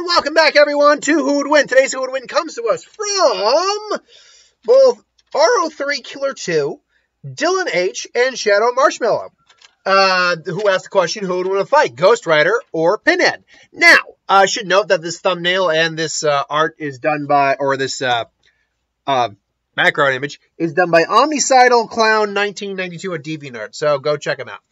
welcome back, everyone, to Who Would Win. Today's Who Would Win comes to us from both RO3 Killer 2, Dylan H, and Shadow Marshmallow, who asked the question, who would win a fight, Ghost Rider or Pinhead? Now, I should note that this thumbnail and this art is done by, or this background image is done by Omnicidal Clown 1992 at DeviantArt, so go check him out.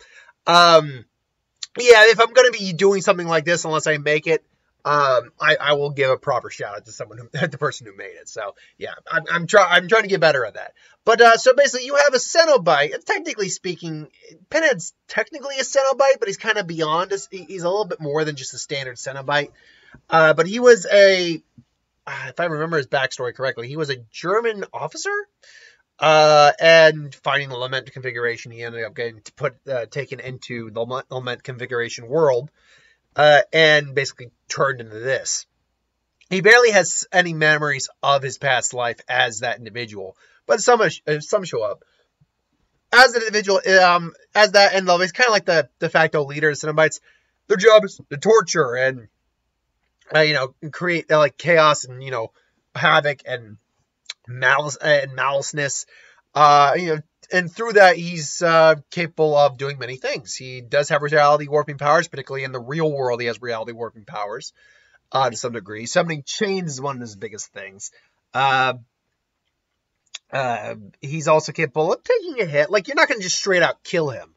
Yeah, if I'm going to be doing something like this, unless I make it, I will give a proper shout out to someone the person who made it. So yeah, I'm trying to get better at that. But so basically, you have a Cenobite. Technically speaking, Pinhead's technically a Cenobite, but he's kind of beyond. He's a little bit more than just a standard Cenobite. But he was if I remember his backstory correctly, he was a German officer. And finding the Lament configuration, he ended up getting taken into the Lament configuration world. And basically turned into this. He barely has any memories of his past life as that individual, but some show up as an individual. As that end level, he's kind of like the de facto leader of Cenobites. Their job is to torture and create like chaos and havoc and malice and maliceness. And through that, he's capable of doing many things. He does have reality warping powers, particularly in the real world. He has reality warping powers to some degree. Summoning chains is one of his biggest things. He's also capable of taking a hit. Like, you're not going to just straight out kill him.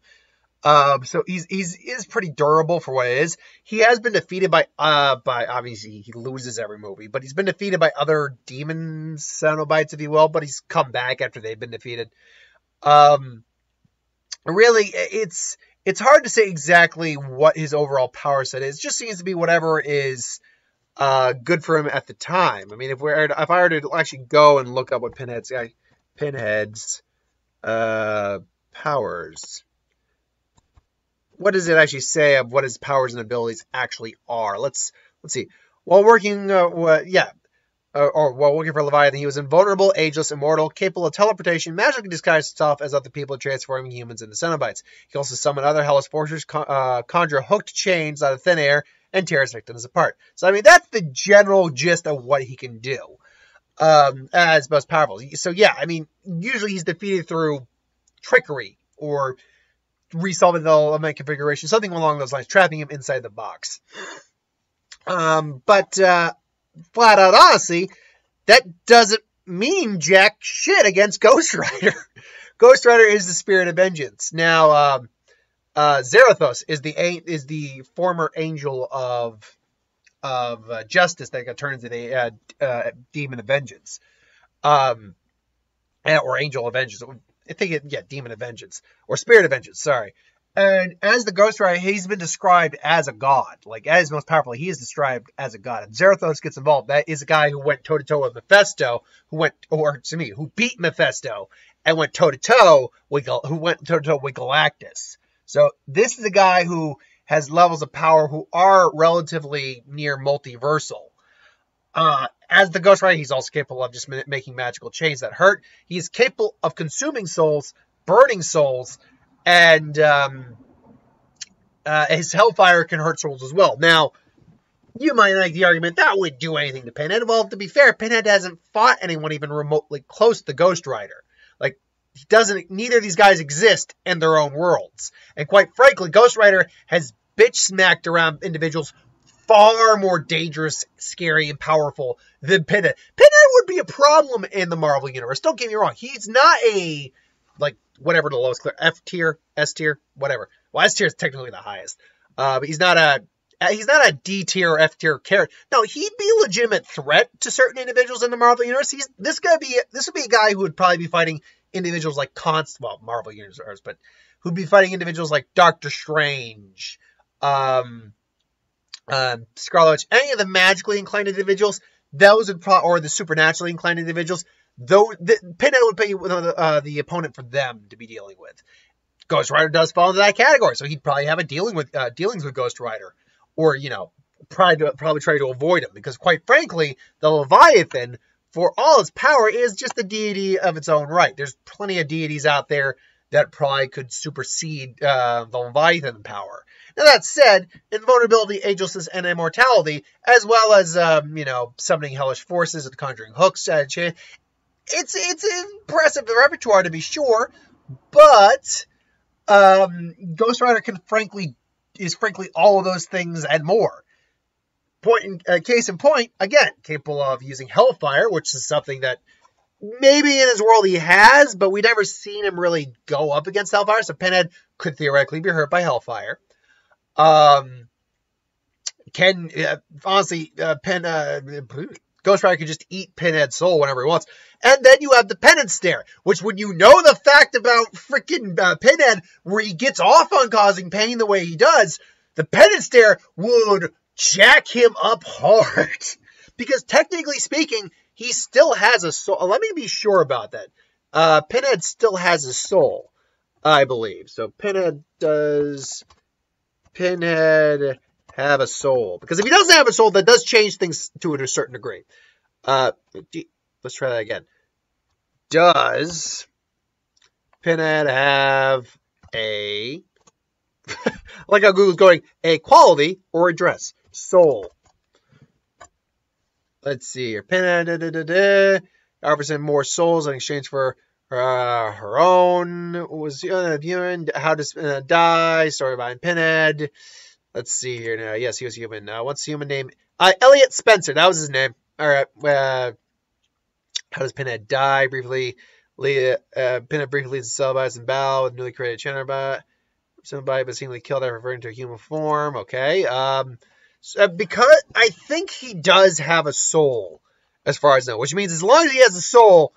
So he's pretty durable for what it is. He has been defeated by obviously he loses every movie, but he's been defeated by other demon Cenobites, if you will. But he's come back after they've been defeated. Really, it's hard to say exactly what his overall power set is. It just seems to be whatever is good for him at the time. I mean, if I were to actually go and look up what Pinhead's powers, what does it actually say of what his powers and abilities actually are? Let's see. While working, while working for Leviathan, he was invulnerable, ageless, immortal, capable of teleportation, magically disguised himself as other people, transforming humans into Cenobites. He can also summon other hellish forces, conjure hooked chains out of thin air, and tear his victims apart. So, I mean, that's the general gist of what he can do as most powerful. So, yeah, I mean, usually he's defeated through trickery or resolving the element configuration, something along those lines, trapping him inside the box. Flat out, honestly, that doesn't mean jack shit against Ghost Rider. Ghost Rider is the spirit of vengeance. Now, Zarathos is the former angel of justice that got turned into the demon of vengeance, or angel of vengeance. I think demon of vengeance or spirit of vengeance. Sorry. And as the Ghost Rider, he's been described as a god. Like, as most powerful, he is described as a god. And Zarathos gets involved. That is a guy who went toe-to-toe with Mephisto, who beat Mephisto, and went toe-to-toe with Galactus. So, this is a guy who has levels of power who are relatively near multiversal. As the Ghost Rider, he's also capable of just making magical chains that hurt. He is capable of consuming souls, burning souls, and his Hellfire can hurt souls as well. Now, you might make the argument that wouldn't do anything to Pinhead. Well, to be fair, Pinhead hasn't fought anyone even remotely close to Ghost Rider. Like, neither of these guys exist in their own worlds. And quite frankly, Ghost Rider has bitch-smacked around individuals far more dangerous, scary, and powerful than Pinhead. Pinhead would be a problem in the Marvel Universe. Don't get me wrong. He's not a, whatever the lowest clear, F tier, S tier, whatever. Well, S tier is technically the highest. But he's not a D tier or F tier character. No, he'd be a legitimate threat to certain individuals in the Marvel Universe. This would be a guy who would probably be fighting individuals like Marvel Universe, but who'd be fighting individuals like Doctor Strange, Scarlet Witch, any of the magically inclined individuals, those would or the supernaturally inclined individuals, though Pinhead would be the opponent for them to be dealing with. Ghost Rider does fall into that category, so he'd probably have dealings with Ghost Rider, or probably try to avoid him, because quite frankly, the Leviathan, for all its power, is just a deity of its own right. There's plenty of deities out there that probably could supersede the Leviathan power. Now that said, invulnerability, agelessness, and immortality, as well as summoning hellish forces and conjuring hooks, it's impressive repertoire to be sure, but Ghost Rider is frankly all of those things and more. Case in point, again, capable of using Hellfire, which is something that maybe in his world he has, but we've never seen him really go up against Hellfire, so Pinhead could theoretically be hurt by Hellfire. Ghost Rider could just eat Pinhead's soul whenever he wants. And then you have the Penance Stare, which when you know the fact about freaking Pinhead, where he gets off on causing pain the way he does, the Penance Stare would jack him up hard. Because technically speaking, he still has a soul. Let me be sure about that. Pinhead still has a soul, I believe. So does Pinhead have a soul? Because if he doesn't have a soul, that does change things to a certain degree. Let's try that again. Does Pinhead have a, like how Google's going, a quality or a dress? Soul. Let's see here. Pinhead offers him more souls in exchange for her own. Was human? How does Pinhead die? Story behind Pinhead. Let's see here now. Yes, he was human. What's the human name? Elliot Spencer. That was his name. All right. How does Pinhead die? Briefly, Pinhead briefly leads the Cellbites and battle with newly created Chennerbot. Somebody but seemingly killed after reverting to a human form. Okay. Because I think he does have a soul, as far as I know, which means as long as he has a soul,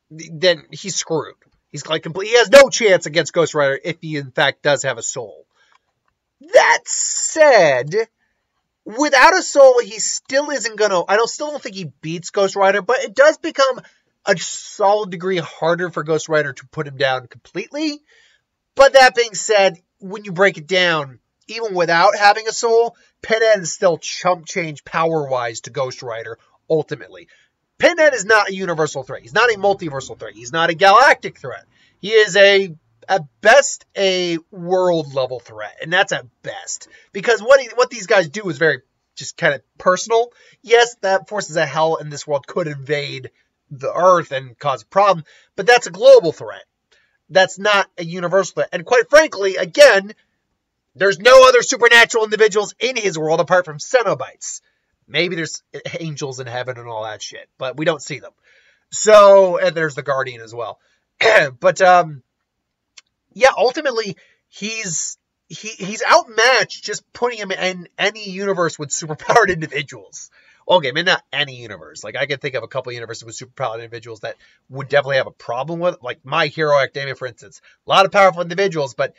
then he's screwed. He's like he has no chance against Ghost Rider if he in fact does have a soul. That said, without a soul, he still isn't gonna. Still don't think he beats Ghost Rider, but it does become a solid degree harder for Ghost Rider to put him down completely. But that being said, when you break it down, even without having a soul, Pinhead is still chump change power-wise to Ghost Rider, ultimately. Pinhead is not a universal threat. He's not a multiversal threat. He's not a galactic threat. He is at best a world-level threat, and that's at best. Because what these guys do is very just kind of personal. Yes, that forces of hell in this world could invade the Earth and cause a problem, but that's a global threat. That's not a universal threat. And quite frankly, again, there's no other supernatural individuals in his world apart from Cenobites. Maybe there's angels in heaven and all that shit, but we don't see them. So, and there's the Guardian as well. But, yeah, ultimately, he's outmatched just putting him in any universe with superpowered individuals. Okay, maybe not any universe. Like, I can think of a couple of universes with superpowered individuals that would definitely have a problem with, like My Hero Academia, for instance. A lot of powerful individuals, but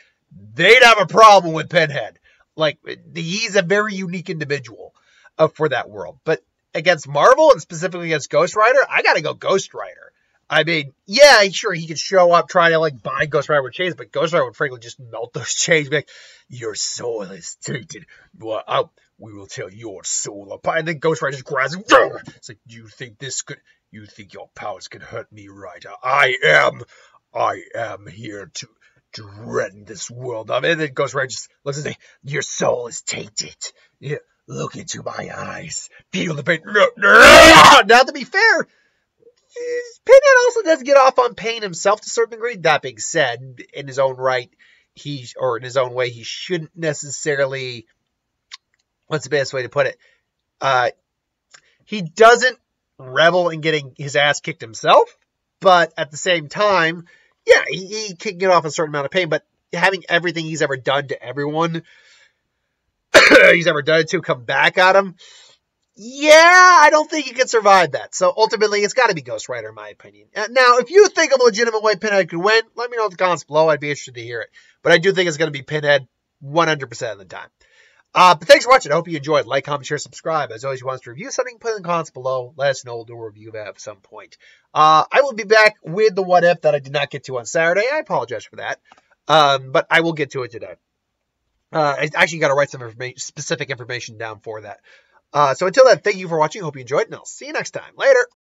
they'd have a problem with Pinhead. Like, he's a very unique individual for that world. But against Marvel, and specifically against Ghost Rider, I gotta go Ghost Rider. I mean, yeah, sure, he could show up, try to, like, bind Ghost Rider with chains, but Ghost Rider would frankly just melt those chains, be like, your soul is tainted. Well, we will tear your soul apart. And then Ghost Rider just grabs him. It's like, you think your powers can hurt me, right? I am here to rend this world up. And then Ghost Rider just looks and says, your soul is tainted. Yeah, look into my eyes. Feel the pain. Now, to be fair, Pinhead also does get off on pain himself to a certain degree. That being said, in his own right, in his own way, he shouldn't necessarily, what's the best way to put it? He doesn't revel in getting his ass kicked himself, but at the same time, yeah, he can get off a certain amount of pain, but having everything he's ever done to everyone he's ever done it to come back at him, yeah, I don't think he can survive that. So ultimately, it's got to be Ghost Rider, in my opinion. Now, if you think of a legitimate way Pinhead could win, let me know in the comments below. I'd be interested to hear it. But I do think it's going to be Pinhead 100% of the time. But thanks for watching. I hope you enjoyed. Like, comment, share, subscribe. As always, you want us to review something, put it in the comments below. Let us know. We'll do a review of it at some point. I will be back with the What If that I did not get to on Saturday. I apologize for that. But I will get to it today. I actually got to write some specific information down for that. So until then, thank you for watching. Hope you enjoyed, and I'll see you next time. Later.